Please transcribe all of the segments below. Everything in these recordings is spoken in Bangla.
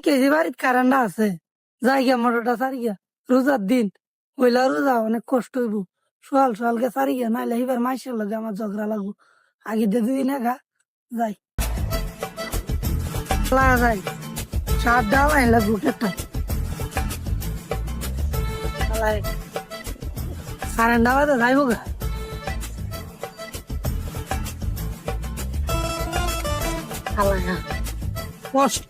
কেজি বাড়ির কারেন্ট আছে যাই গিয়া মোটরটা সারি গিয়া রোজার দিন ওইলা রোজা অনেক কষ্ট হইব সোয়াল সোয়ালকে সারি গিয়া নাইলে এবার মাইসের লগে আমার ঝগড়া লাগবো আগে দিয়ে দুদিন একা যাই লাগা যাই সাত ডাল আইন লাগবো একটা কারেন্ট আবার যাইব গা কষ্ট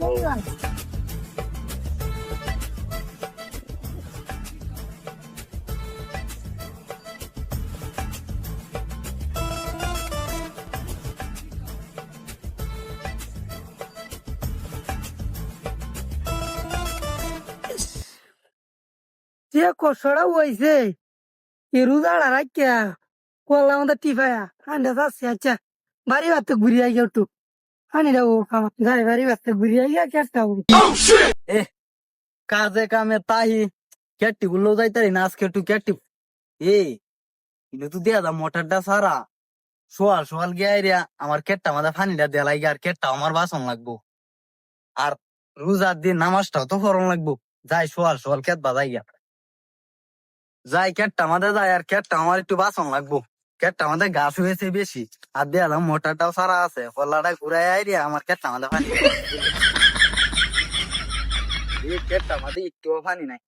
যে কষ্টটা হয়েছে এ রোজাড়া রাখিয়া করলাম আমাদের টিফায়া আন্ডা যাচ্ছে আচ্ছা বাড়ি বাড়তে ঘুরি আই একটু আনি যাবো যাই বাড়ি বাড়তে ঘুরি আই কেটটা এ কাজে কামে তাহি কেটি গুলো যাইতারি না আজকে একটু কেটি কিন্তু দিয়া দা মোটরটা সারা সোয়াল সোয়াল গিয়া আমার কেটটা মাথা ফানিটা দেয়া লাগে আর কেটটা আমার বাসন লাগবো আর রোজার দিন নামাজটাও তো ফরন লাগবো যাই সোয়াল সোয়াল কেট বাজাই গিয়া যাই কেটটা মাথা যায় আর কেটটা আমার একটু বাসন লাগবো কেটটা আমাদের গাছ হয়েছে বেশি আর দেয়ালাম মোটরটাও সারা আছে কল্লাটা ঘুরাই আইরিয়া আমার কেটটা মাথা ফানি কেটটা মাথা একটু ফানি নাই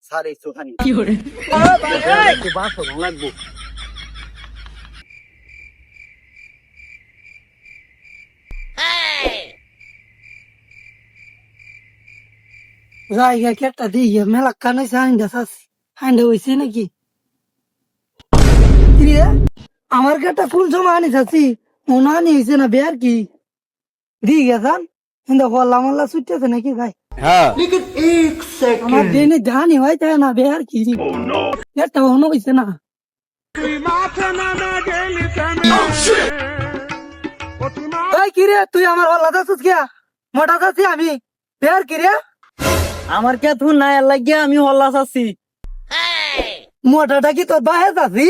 সারে একটু ফানি একটু বাসন লাগবো যাই কেটটা দিয়ে মেলা কানাইছে আইন্দা চাচ্ছি আইন্দা হয়েছে নাকি আমার কেটটা কোন সময় আনি চাচ্ছি মনে আনি হয়েছে না বের কি দিয়ে গেছান কিন্তু বললাম আল্লাহ ছুটতেছে নাকি ভাই আমার দিনে ধানি হয় তাই না বের কি একটা মনে হয়েছে না কিরে তুই আমার হল্লা যাচ্ছিস গিয়া মোটা যাচ্ছি আমি বের কিরে আমার কে তুই না লাগিয়া আমি হল্লা চাচ্ছি মোটাটা কি তোর বাহে যাচ্ছি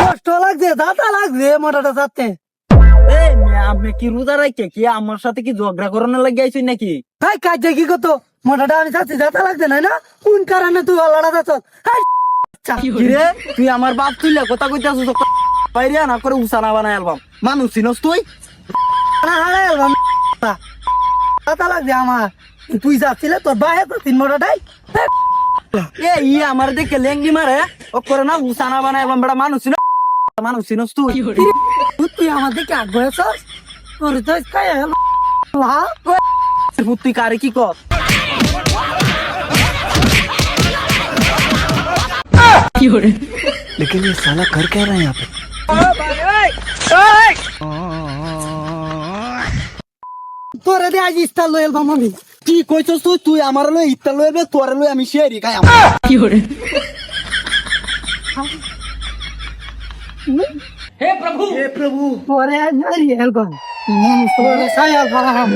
কষ্ট লাগছে দাঁতা লাগছে মোটাটা যাচ্ছে আপনি কি রোজা রাখে কি আমার সাথে কি ঝগড়া করানোর লাগে আইসি নাকি হাই কাজ কি করতো মোটাটা আমি যাচ্ছি দাঁতা লাগছে না না কোন কারণে তুই হল্লাটা যাচ্ছ কিরে তুই আমার বাপ তুইলা কথা কইতাছিস বাইরে না করে উসানা বানাই অ্যালবাম মানুষ চিনস তুই দাঁতা লাগছে আমার তুই যাচ্ছিলে তোর বাহে যাচ্ছিস মোটাটাই ই আমার দেখে লেঙ্গি মারে ও করে না উসানা বানাই অ্যালবাম বেটা মানুষ চিনস তুই তুই আমার দিকে আগ বয়েছস তোর তো খাই তুই কারে কি কর लेकिन ये साला कर क्या रहा है यहाँ पे তোরে দে আজ ইস্তার লয়েল বামাবি কি কইছস তুই তুই আমার লই ইত্তা লইবে তোর লই আমি শেরি খাই কি করে হে প্রভু ওরে আজ হেলবাম তোরে সায়াল বাহাম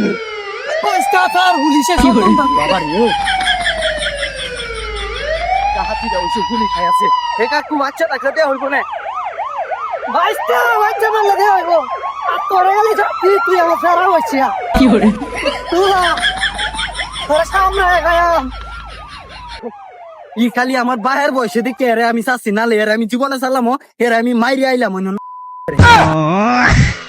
পাঁচটা তার পুলিশে কি করে বাবা রে কাহাতি দাও সে গুলি খাই আছে এ কাকু বাচ্চা রাখতে হইব না বাইশটা বাচ্চা বললে দে হইব আর তোরে গেলে তুই আমার সারা হইছিস কি করে তোর সামনে গায়াম ই খালি আমার বাহের বয়সে দেখে আমি চাচ্ছি না লে আমি জীবনে চালামো এর আমি মাইরি আইলাম